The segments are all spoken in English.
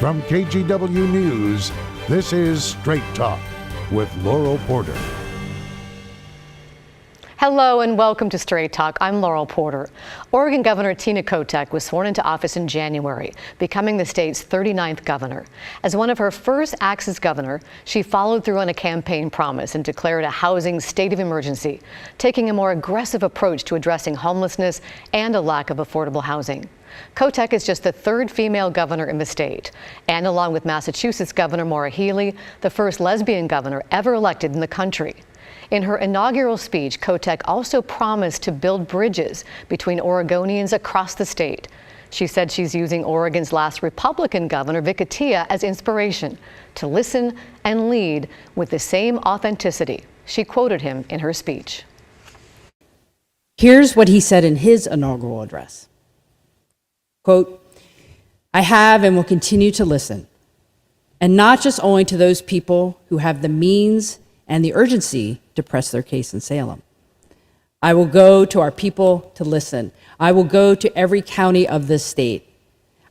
From KGW News, this is Straight Talk with Laural Porter. Hello and welcome to Straight Talk. I'm Laural Porter. Oregon Governor Tina Kotek was sworn into office in January, becoming the state's 39th governor. As one of her first acts as governor, she followed through on a campaign promise and declared a housing state of emergency, taking a more aggressive approach to addressing homelessness and a lack of affordable housing. Kotek is just the third female governor in the state, and along with Massachusetts Governor Maura Healey, the first lesbian governor ever elected in the country. In her inaugural speech, Kotek also promised to build bridges between Oregonians across the state. She said she's using Oregon's last Republican governor, Vicatia, as inspiration to listen and lead with the same authenticity. She quoted him in her speech. Here's what he said in his inaugural address. Quote, I have and will continue to listen, and not just only to those people who have the means and the urgency to press their case in Salem. I will go to our people to listen. I will go to every county of this state.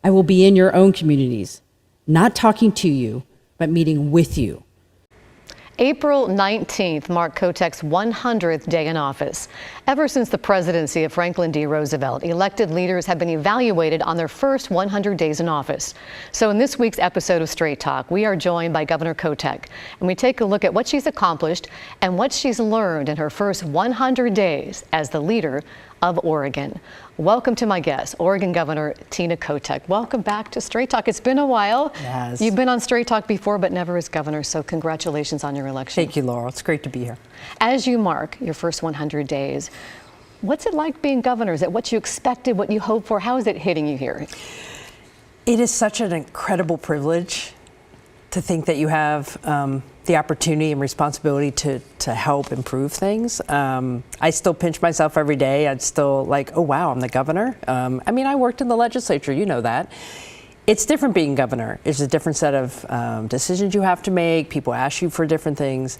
I will be in your own communities, not talking to you, but meeting with you. April 19th marked Kotek's 100th day in office. Ever since the presidency of Franklin D. Roosevelt, elected leaders have been evaluated on their first 100 days in office. So in this week's episode of Straight Talk, we are joined by Governor Kotek, and we take a look at what she's accomplished and what she's learned in her first 100 days as the leader of Oregon. Welcome to my guest, Oregon Governor Tina Kotek. Welcome back to Straight Talk. It's been a while. Yes. You've been on Straight Talk before, but never as governor, so congratulations on your election. Thank you, Laural. It's great to be here. As you mark your first 100 days, what's it like being governor? Is it what you expected, what you hoped for? How is it hitting you here? It is such an incredible privilege to think that you have the opportunity and responsibility to help improve things. I still pinch myself every day. I'd still like, oh wow, I'm the governor. I mean, I worked in the legislature, you know that. It's different being governor. It's a different set of decisions you have to make. People ask you for different things.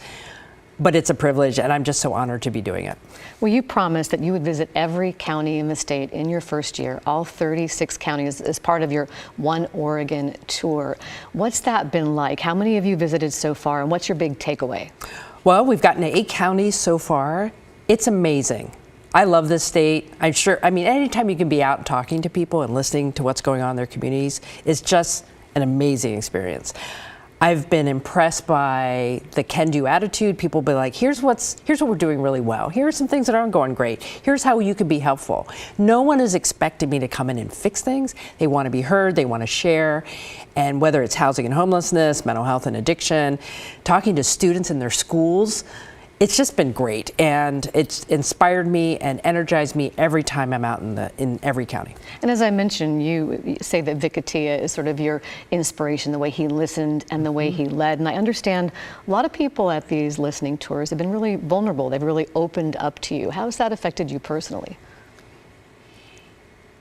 But it's a privilege, and I'm just so honored to be doing it. Well, you promised that you would visit every county in the state in your first year, all 36 counties, as part of your One Oregon tour. What's that been like? How many have you visited so far, and what's your big takeaway? Well, we've gotten to 8 counties so far. It's amazing. I love this state. I'm sure, I mean, anytime you can be out talking to people and listening to what's going on in their communities, it's just an amazing experience. I've been impressed by the can-do attitude. People be like, here's what we're doing really well. Here are some things that aren't going great. Here's how you could be helpful. No one is expecting me to come in and fix things. They want to be heard, they want to share. And whether it's housing and homelessness, mental health and addiction, talking to students in their schools, it's just been great, and it's inspired me and energized me every time I'm out in every county. And as I mentioned, you say that Vicatia is sort of your inspiration, the way he listened and the way he led. And I understand a lot of people at these listening tours have been really vulnerable. They've really opened up to you. How has that affected you personally?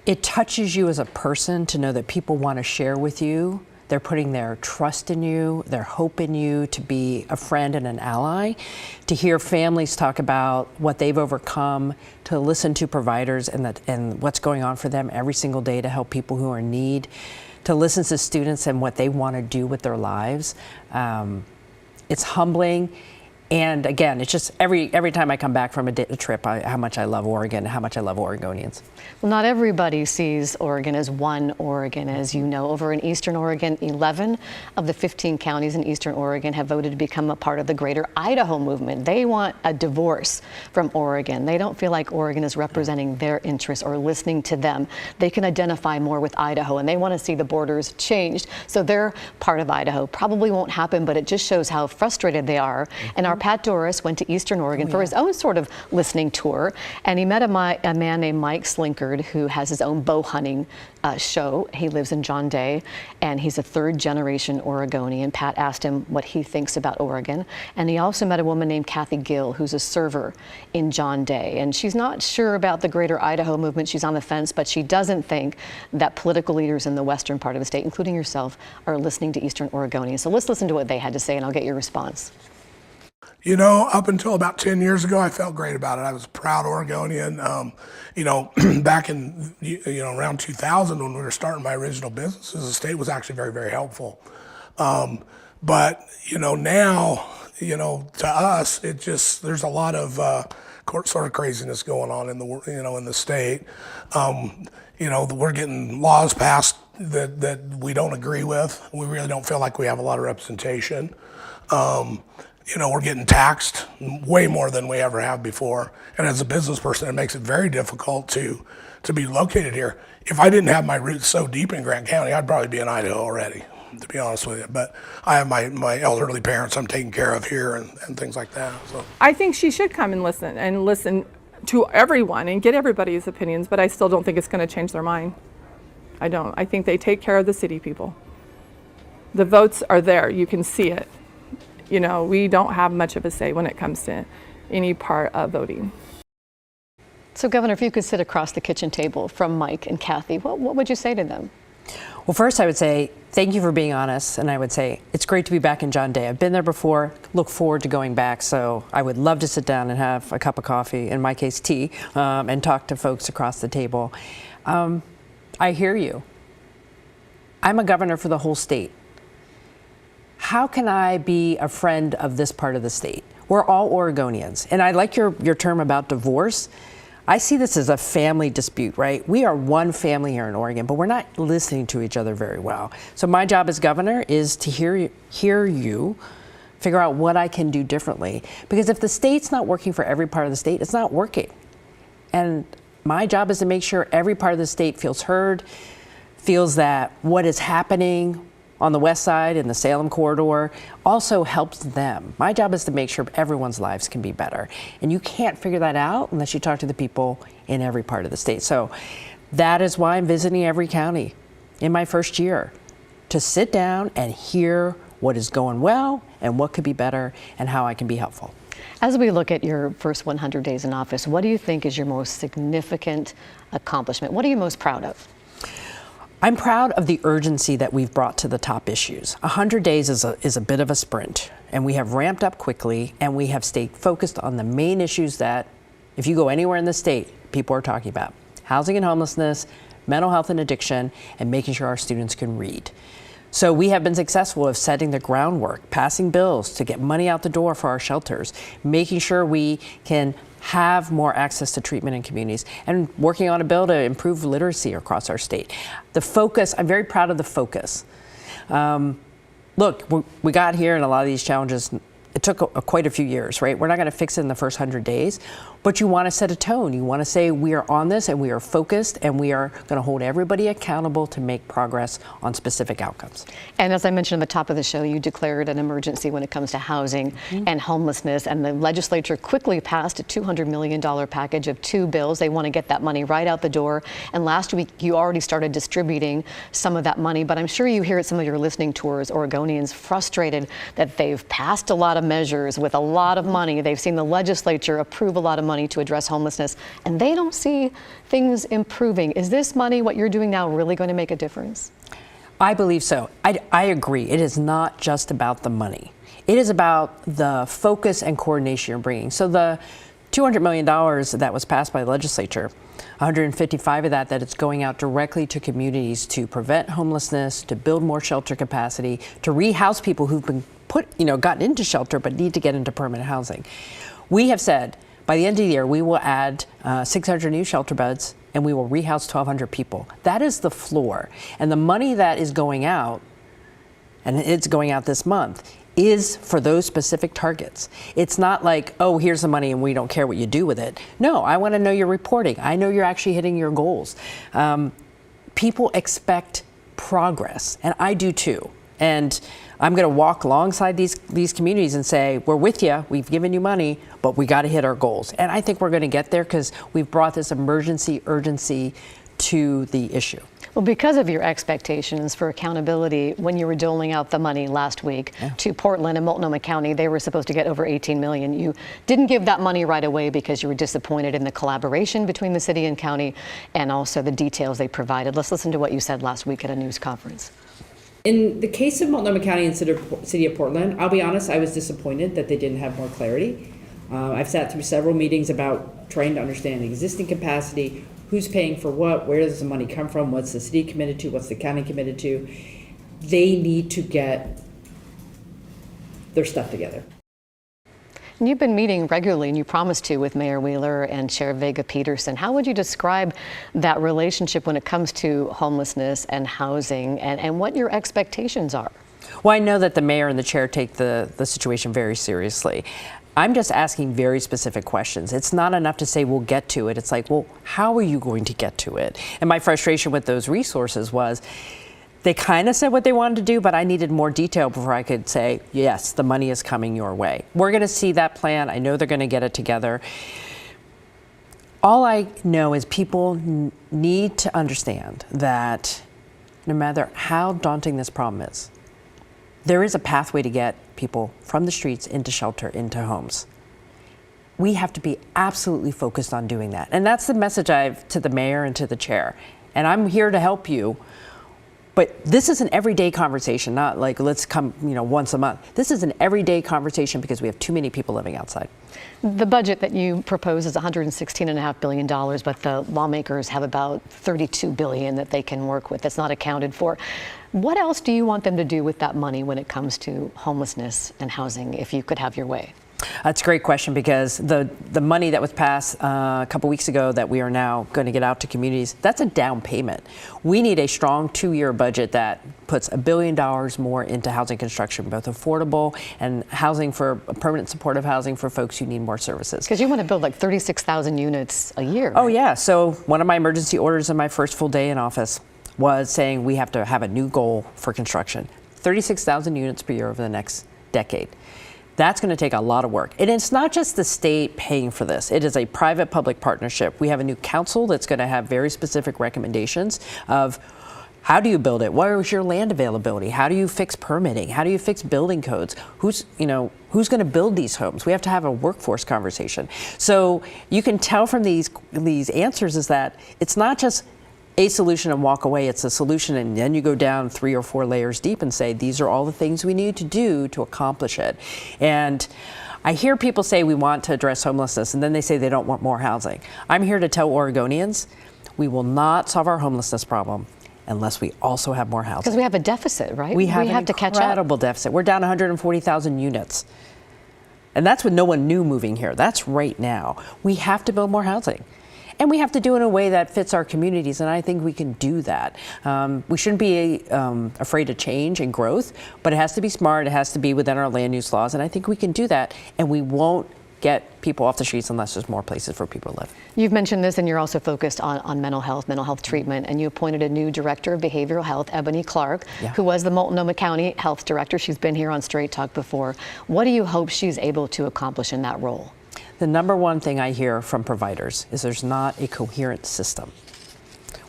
It touches you as a person to know that people want to share with you. They're putting their trust in you, their hope in you to be a friend and an ally, to hear families talk about what they've overcome, to listen to providers and what's going on for them every single day to help people who are in need, to listen to students and what they want to do with their lives. It's humbling. And again, it's just every time I come back from a trip, how much I love Oregon, how much I love Oregonians. Well, not everybody sees Oregon as one Oregon, as you know. Over in Eastern Oregon, 11 of the 15 counties in Eastern Oregon have voted to become a part of the Greater Idaho movement. They want a divorce from Oregon. They don't feel like Oregon is representing their interests or listening to them. They can identify more with Idaho, and they want to see the borders changed. So their part of Idaho probably won't happen, but it just shows how frustrated they are. And our Pat Doris went to Eastern Oregon for his own sort of listening tour, and he met a man named Mike Slinkard, who has his own bow hunting show. He lives in John Day, and he's a third-generation Oregonian. Pat asked him what he thinks about Oregon, and he also met a woman named Kathy Gill, who's a server in John Day, and she's not sure about the Greater Idaho movement. She's on the fence, but she doesn't think that political leaders in the western part of the state, including yourself, are listening to Eastern Oregonians. So let's listen to what they had to say, and I'll get your response. You know, up until about 10 years ago, I felt great about it. I was a proud Oregonian. You know, back in, around 2000 when we were starting my original businesses, the state was actually very, very helpful. But, now, to us, there's a lot of sort of craziness going on in in the state. We're getting laws passed that we don't agree with. We really don't feel like we have a lot of representation. We're getting taxed way more than we ever have before. And as a business person, it makes it very difficult to be located here. If I didn't have my roots so deep in Grant County, I'd probably be in Idaho already, to be honest with you. But I have my elderly parents I'm taking care of here and things like that. So I think she should come and listen to everyone and get everybody's opinions, but I still don't think it's going to change their mind. I don't. I think they take care of the city people. The votes are there. You can see it. We don't have much of a say when it comes to any part of voting. So, Governor, if you could sit across the kitchen table from Mike and Kathy, what would you say to them? Well, first I would say thank you for being honest, and I would say it's great to be back in John Day. I've been there before, look forward to going back, so I would love to sit down and have a cup of coffee, in my case tea, and talk to folks across the table. I hear you. I'm a governor for the whole state. How can I be a friend of this part of the state? We're all Oregonians, and I like your term about divorce. I see this as a family dispute, right? We are one family here in Oregon, but we're not listening to each other very well. So my job as governor is to hear you, figure out what I can do differently. Because if the state's not working for every part of the state, it's not working. And my job is to make sure every part of the state feels heard, feels that what is happening on the west side in the Salem corridor also helps them. My job is to make sure everyone's lives can be better. And you can't figure that out unless you talk to the people in every part of the state. So that is why I'm visiting every county in my first year, to sit down and hear what is going well and what could be better and how I can be helpful. As we look at your first 100 days in office, what do you think is your most significant accomplishment? What are you most proud of? I'm proud of the urgency that we've brought to the top issues. 100 days is a bit of a sprint, and we have ramped up quickly, and we have stayed focused on the main issues that, if you go anywhere in the state, people are talking about: housing and homelessness, mental health and addiction, and making sure our students can read. So we have been successful of setting the groundwork, passing bills to get money out the door for our shelters, making sure we can have more access to treatment in communities, and working on a bill to improve literacy across our state. The focus, I'm very proud of the focus. Look, we got here, and a lot of these challenges, it took quite a few years, right? We're not going to fix it in the first 100 days, but you want to set a tone. You want to say we are on this and we are focused and we are going to hold everybody accountable to make progress on specific outcomes. And as I mentioned at the top of the show, you declared an emergency when it comes to housing and homelessness, and the legislature quickly passed a $200 million package of 2 bills. They want to get that money right out the door. And last week, you already started distributing some of that money, but I'm sure you hear at some of your listening tours, Oregonians frustrated that they've passed a lot of measures with a lot of money. They've seen the legislature approve a lot of money to address homelessness, and they don't see things improving. Is this money, what you're doing now, really going to make a difference? I believe so. I agree. It is not just about the money. It is about the focus and coordination you're bringing. So the $200 million that was passed by the legislature, 155 of that it's going out directly to communities to prevent homelessness, to build more shelter capacity, to rehouse people who've been gotten into shelter but need to get into permanent housing. We have said by the end of the year, we will add 600 new shelter beds and we will rehouse 1,200 people. That is the floor. And the money that is going out, and it's going out this month, is for those specific targets. It's not like, oh, here's the money and we don't care what you do with it. No, I want to know you're reporting. I know you're actually hitting your goals. People expect progress, and I do too. And I'm going to walk alongside these communities and say, we're with you, we've given you money, but we got to hit our goals. And I think we're going to get there because we've brought this urgency to the issue. Well, because of your expectations for accountability, when you were doling out the money last week to Portland and Multnomah County, they were supposed to get over $18 million. You didn't give that money right away because you were disappointed in the collaboration between the city and county and also the details they provided. Let's listen to what you said last week at a news conference. In the case of Multnomah County and City of Portland, I'll be honest, I was disappointed that they didn't have more clarity. I've sat through several meetings about trying to understand existing capacity, who's paying for what, where does the money come from, what's the city committed to, what's the county committed to. They need to get their stuff together. And you've been meeting regularly, and you promised to, with Mayor Wheeler and Chair Vega Peterson. How would you describe that relationship when it comes to homelessness and housing, and what your expectations are? Well, I know that the mayor and the chair take the situation very seriously. I'm just asking very specific questions. It's not enough to say we'll get to it. It's like, well, how are you going to get to it? And my frustration with those resources was they kind of said what they wanted to do, but I needed more detail before I could say, yes, the money is coming your way. We're going to see that plan. I know they're going to get it together. All I know is people need to understand that no matter how daunting this problem is, there is a pathway to get people from the streets into shelter, into homes. We have to be absolutely focused on doing that. And that's the message I've to the mayor and to the chair. And I'm here to help you. But this is an everyday conversation, not like let's come, once a month. This is an everyday conversation because we have too many people living outside. The budget that you propose is $116.5 billion, but the lawmakers have about $32 billion that they can work with that's not accounted for. What else do you want them to do with that money when it comes to homelessness and housing, if you could have your way? That's a great question, because the money that was passed a couple weeks ago that we are now going to get out to communities, that's a down payment. We need a strong 2-year budget that puts $1 billion more into housing construction, both affordable and housing for permanent supportive housing for folks who need more services. Because you want to build like 36,000 units a year. Oh, right? yeah. So one of my emergency orders in my first full day in office was saying we have to have a new goal for construction, 36,000 units per year over the next decade. That's going to take a lot of work. And it's not just the state paying for this. It is a private-public partnership. We have a new council that's going to have very specific recommendations of how do you build it? What is your land availability? How do you fix permitting? How do you fix building codes? Who's going to build these homes? We have to have a workforce conversation. So you can tell from these answers is that it's not just a solution and walk away. It's a solution, and then you go down 3 or 4 layers deep and say, these are all the things we need to do to accomplish it. And I hear people say we want to address homelessness, and then they say they don't want more housing. I'm here to tell Oregonians, we will not solve our homelessness problem unless we also have more housing. Because we have a deficit, right? We have an to catch up. Incredible deficit. We're down 140,000 units. And that's with no one new moving here. That's right now. We have to build more housing. And we have to do it in a way that fits our communities, and I think we can do that. We shouldn't be afraid of change and growth, but it has to be smart, it has to be within our land use laws, and I think we can do that, and we won't get people off the streets unless there's more places for people to live. You've mentioned this, and you're also focused on mental health treatment, and you appointed a new director of behavioral health, Ebony Clark, who was the Multnomah County Health Director. She's been here on Straight Talk before. What do you hope she's able to accomplish in that role? The number one thing I hear from providers is there's not a coherent system.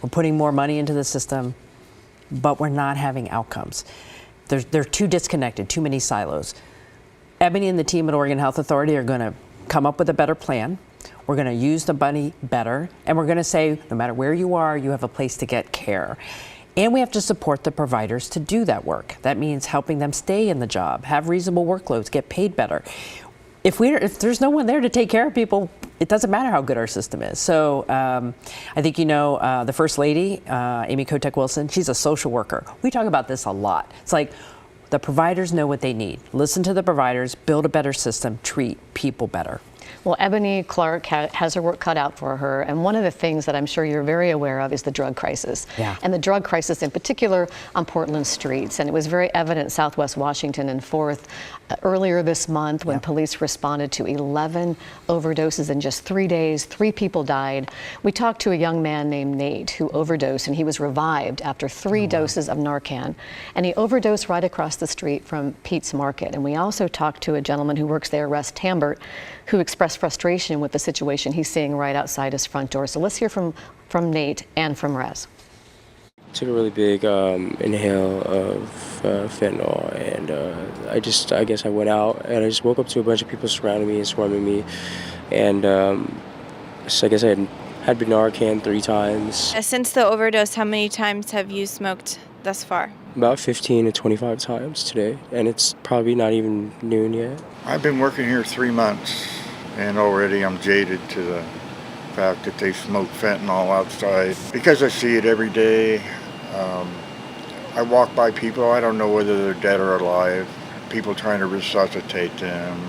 We're putting more money into the system, but we're not having outcomes. They're too disconnected, too many silos. Ebony and the team at Oregon Health Authority are going to come up with a better plan. We're going to use the money better, and we're going to say, no matter where you are, you have a place to get care. And we have to support the providers to do that work. That means helping them stay in the job, have reasonable workloads, get paid better. If there's no one there to take care of people, it doesn't matter how good our system is. So I think the First Lady, Amy Kotek Wilson, she's a social worker. We talk about this a lot. It's like the providers know what they need. Listen to the providers, build a better system, treat people better. Well, Ebony Clark has her work cut out for her, and one of the things that I'm sure you're very aware of is the drug crisis. Yeah. And the drug crisis in particular on Portland streets. And it was very evident in Southwest Washington and 4th earlier this month when police responded to 11 overdoses in just 3 days. 3 people died. We talked to a young man named Nate who overdosed, and he was revived after 3 doses of Narcan. And he overdosed right across the street from Pete's Market. And we also talked to a gentleman who works there, Russ Tambert, who expressed frustration with the situation he's seeing right outside his front door. So let's hear from Nate and from Russ. Took a really big inhale of fentanyl, and I guess I went out and I just woke up to a bunch of people surrounding me and swarming me, and so I guess I had been Narcan 3 times. Since the overdose, how many times have you smoked thus far? about 15 to 25 times today, and it's probably not even noon yet. I've been working here 3 months, and already I'm jaded to the fact that they smoke fentanyl outside because I see it every day. I walk by people, I don't know whether they're dead or alive, people trying to resuscitate them,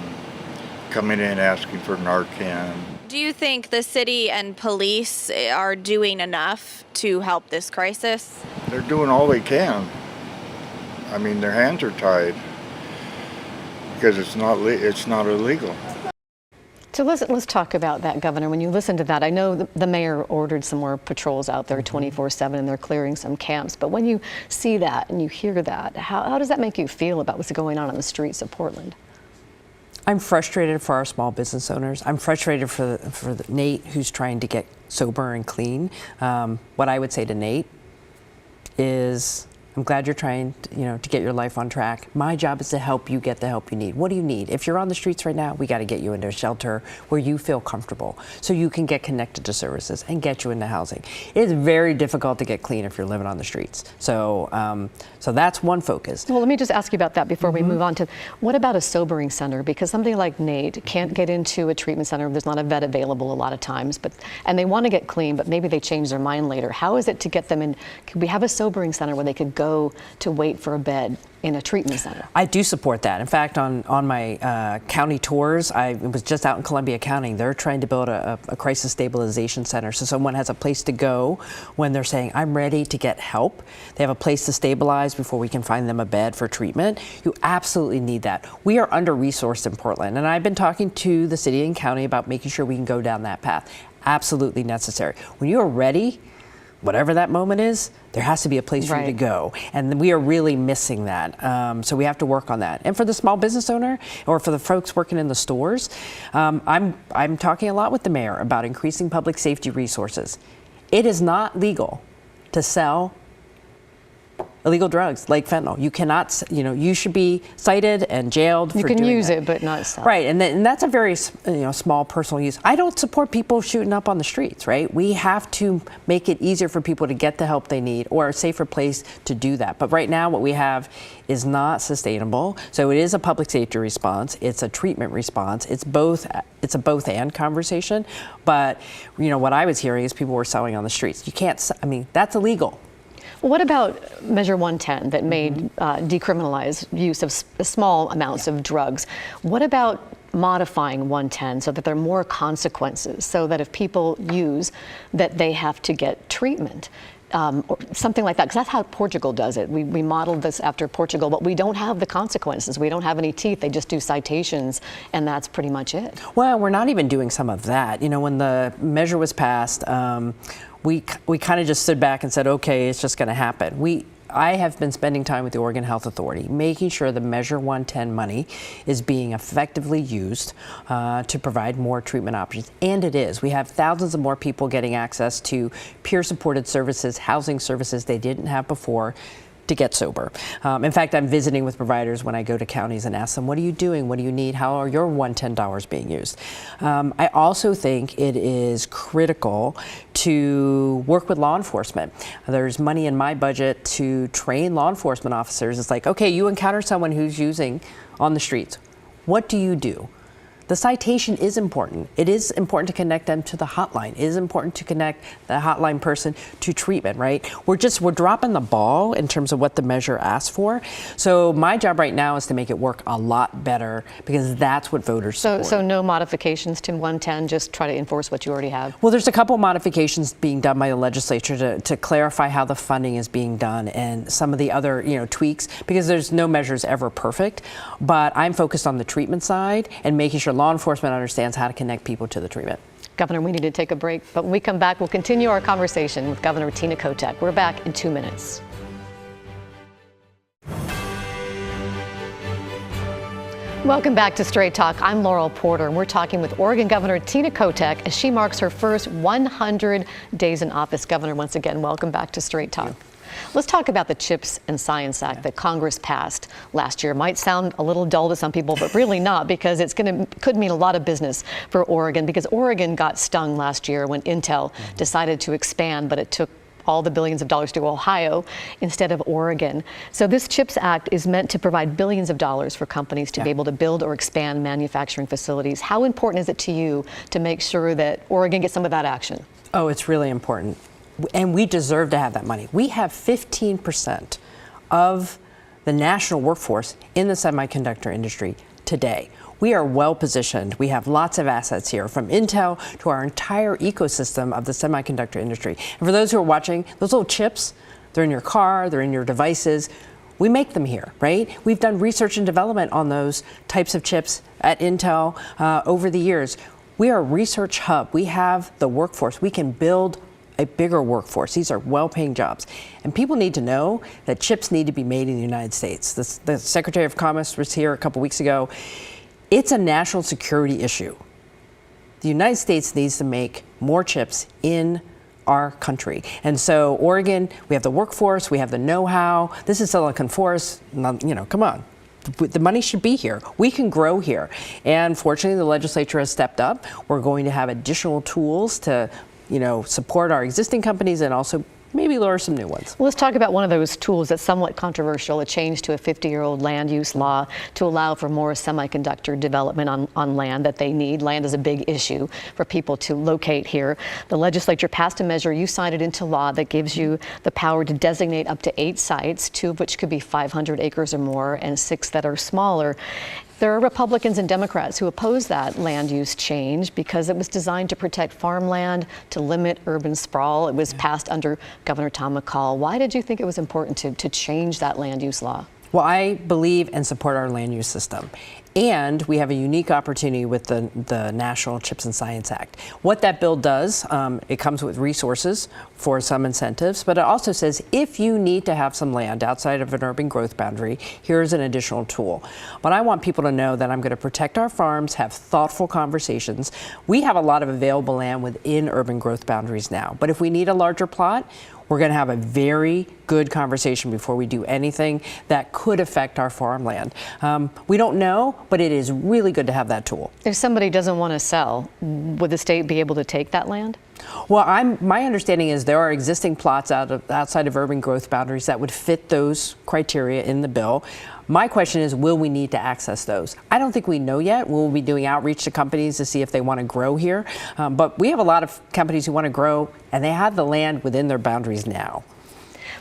coming in asking for Narcan. Do you think the city and police are doing enough to help this crisis? They're doing all they can. I mean, their hands are tied because it's not illegal. So let's talk about that, Governor. When you listen to that, I know the mayor ordered some more patrols out there 24/7, and they're clearing some camps. But when you see that and you hear that, how does that make you feel about what's going on the streets of Portland? I'm frustrated for our small business owners. I'm frustrated for Nate, who's trying to get sober and clean. What I would say to Nate is, I'm glad you're trying to get your life on track. My job is to help you get the help you need. What do you need? If you're on the streets right now, we got to get you into a shelter where you feel comfortable so you can get connected to services and get you into housing. It's very difficult to get clean if you're living on the streets. So that's one focus. Well, let me just ask you about that before we move on to, what about a sobering center? Because somebody like Nate can't get into a treatment center. There's not a vet available a lot of times, and they want to get clean, but maybe they change their mind later. How is it to get them in? Could we have a sobering center where they could go to wait for a bed in a treatment center? I do support that. In fact, on my county tours, I was just out in Columbia County. They're trying to build a crisis stabilization center, so someone has a place to go when they're saying, I'm ready to get help. They have a place to stabilize before we can find them a bed for treatment. You absolutely need that. We are under-resourced in Portland, and I've been talking to the city and county about making sure we can go down that path. Absolutely necessary. When you are ready, whatever that moment is, there has to be a place for you to go. And we are really missing that. So we have to work on that. And for the small business owner or for the folks working in the stores, I'm talking a lot with the mayor about increasing public safety resources. It is not legal to sell illegal drugs like fentanyl. You cannot, you should be cited and jailed for doing that. You can use it, but not sell. Right, and that's a very small personal use. I don't support people shooting up on the streets, right? We have to make it easier for people to get the help they need or a safer place to do that. But right now what we have is not sustainable. So it is a public safety response. It's a treatment response. It's a both and conversation. But what I was hearing is people were selling on the streets. You can't, that's illegal. Well, what about Measure 110 that made decriminalize use of small amounts of drugs? What about modifying 110 so that there are more consequences, so that if people use, that they have to get treatment? Or something like that, because that's how Portugal does it. We modeled this after Portugal, but we don't have the consequences. We don't have any teeth. They just do citations, and that's pretty much it. Well, we're not even doing some of that. When the measure was passed, we kind of just stood back and said, okay, it's just going to happen. I have been spending time with the Oregon Health Authority, making sure the Measure 110 money is being effectively used to provide more treatment options. And it is. We have thousands of more people getting access to peer-supported services, housing services they didn't have before, to get sober. In fact, I'm visiting with providers when I go to counties and ask them, what are you doing? What do you need? How are your 110 dollars being used? I also think it is critical to work with law enforcement. There's money in my budget to train law enforcement officers. It's like, okay, you encounter someone who's using on the streets. What do you do? The citation is important. It is important to connect them to the hotline. It is important to connect the hotline person to treatment, right? We're dropping the ball in terms of what the measure asks for. So my job right now is to make it work a lot better because that's what voters support. So no modifications to 110, just try to enforce what you already have? Well, there's a couple modifications being done by the legislature to clarify how the funding is being done and some of the other tweaks, because there's no measures ever perfect. But I'm focused on the treatment side and making sure law enforcement understands how to connect people to the treatment. Governor, we need to take a break, but when we come back, we'll continue our conversation with Governor Tina Kotek. We're back in 2 minutes. Welcome back to Straight Talk. I'm Laural Porter, and we're talking with Oregon Governor Tina Kotek as she marks her first 100 days in office. Governor, once again, welcome back to Straight Talk. Let's talk about the CHIPS and Science Act that Congress passed last year. Might sound a little dull to some people, but really not, because could mean a lot of business for Oregon, because Oregon got stung last year when Intel decided to expand, but it took all the billions of dollars to Ohio instead of Oregon. So this CHIPS Act is meant to provide billions of dollars for companies to be able to build or expand manufacturing facilities. How important is it to you to make sure that Oregon gets some of that action? Oh, it's really important. And we deserve to have that money. We have 15% of the national workforce in the semiconductor industry today. We are well positioned. We have lots of assets here, from Intel to our entire ecosystem of the semiconductor industry. And for those who are watching, those little chips, they're in your car, they're in your devices. We make them here, right? We've done research and development on those types of chips at Intel over the years. We are a research hub. We have the workforce. We can build a bigger workforce. These are well-paying jobs. And people need to know that chips need to be made in the United States. The Secretary of Commerce was here a couple weeks ago. It's a national security issue. The United States needs to make more chips in our country. And so Oregon, we have the workforce, we have the know-how. This is Silicon Forest, come on. The money should be here. We can grow here. And fortunately, the legislature has stepped up. We're going to have additional tools to, support our existing companies and also maybe lure some new ones. Well, let's talk about one of those tools that's somewhat controversial, a change to a 50-year-old land use law to allow for more semiconductor development on land that they need. Land is a big issue for people to locate here. The legislature passed a measure, you signed it into law, that gives you the power to designate up to 8 sites, 2 of which could be 500 acres or more, and 6 that are smaller. There are Republicans and Democrats who oppose that land use change because it was designed to protect farmland, to limit urban sprawl. It was passed under Governor Tina Kotek. Why did you think it was important to change that land use law? Well, I believe and support our land use system. And we have a unique opportunity with the National Chips and Science Act. What that bill does, it comes with resources for some incentives, but it also says if you need to have some land outside of an urban growth boundary, here's an additional tool. But I want people to know that I'm going to protect our farms, have thoughtful conversations. We have a lot of available land within urban growth boundaries now, but if we need a larger plot, we're going to have a very good conversation before we do anything that could affect our farmland. We don't know, but it is really good to have that tool. If somebody doesn't want to sell, would the state be able to take that land? Well, my understanding is there are existing plots outside of urban growth boundaries that would fit those criteria in the bill. My question is, will we need to access those? I don't think we know yet. We'll be doing outreach to companies to see if they want to grow here. But we have a lot of companies who want to grow, and they have the land within their boundaries now.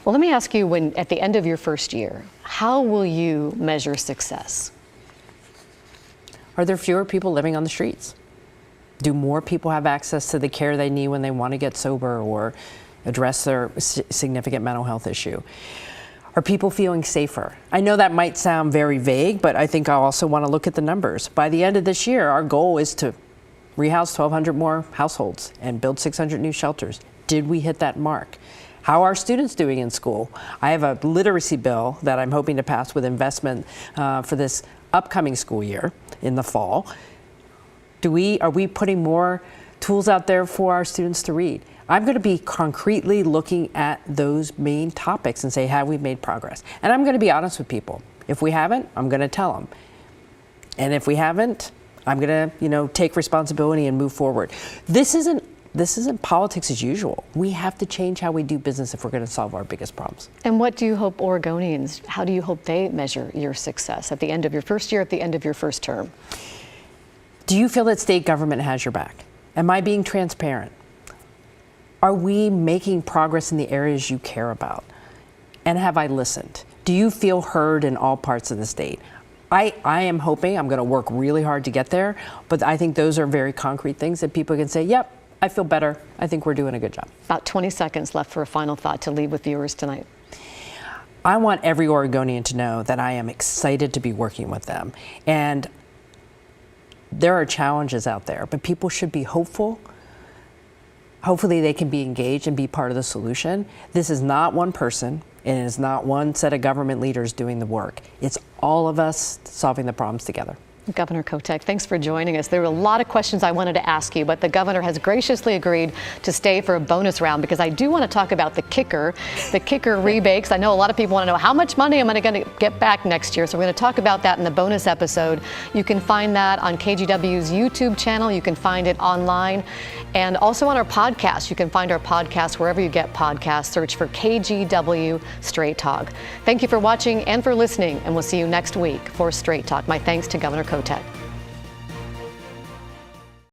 Well, let me ask you, at the end of your first year, how will you measure success? Are there fewer people living on the streets? Do more people have access to the care they need when they want to get sober or address their significant mental health issue? Are people feeling safer? I know that might sound very vague, but I think I also want to look at the numbers. By the end of this year, our goal is to rehouse 1,200 more households and build 600 new shelters. Did we hit that mark? How are students doing in school? I have a literacy bill that I'm hoping to pass with investment for this upcoming school year in the fall. Are we putting more tools out there for our students to read? I'm going to be concretely looking at those main topics and say, have we made progress? And I'm going to be honest with people. If we haven't, I'm going to tell them. And if we haven't, I'm going to, take responsibility and move forward. This isn't politics as usual. We have to change how we do business if we're going to solve our biggest problems. And what do you hope Oregonians, how do you hope they measure your success at the end of your first year, at the end of your first term? Do you feel that state government has your back? Am I being transparent? Are we making progress in the areas you care about? And have I listened? Do you feel heard in all parts of the state? I am hoping, I'm going to work really hard to get there, but I think those are very concrete things that people can say, yep, I feel better. I think we're doing a good job. About 20 seconds left for a final thought to leave with viewers tonight. I want every Oregonian to know that I am excited to be working with them. And there are challenges out there, but people should be hopeful. Hopefully they can be engaged and be part of the solution. This is not one person, and it is not one set of government leaders doing the work. It's all of us solving the problems together. Governor Kotek, thanks for joining us. There were a lot of questions I wanted to ask you, but the governor has graciously agreed to stay for a bonus round because I do want to talk about the kicker rebates. I know a lot of people want to know how much money am I going to get back next year. So we're going to talk about that in the bonus episode. You can find that on KGW's YouTube channel. You can find it online and also on our podcast. You can find our podcast wherever you get podcasts. Search for KGW Straight Talk. Thank you for watching and for listening, and we'll see you next week for Straight Talk. My thanks to Governor Kotek.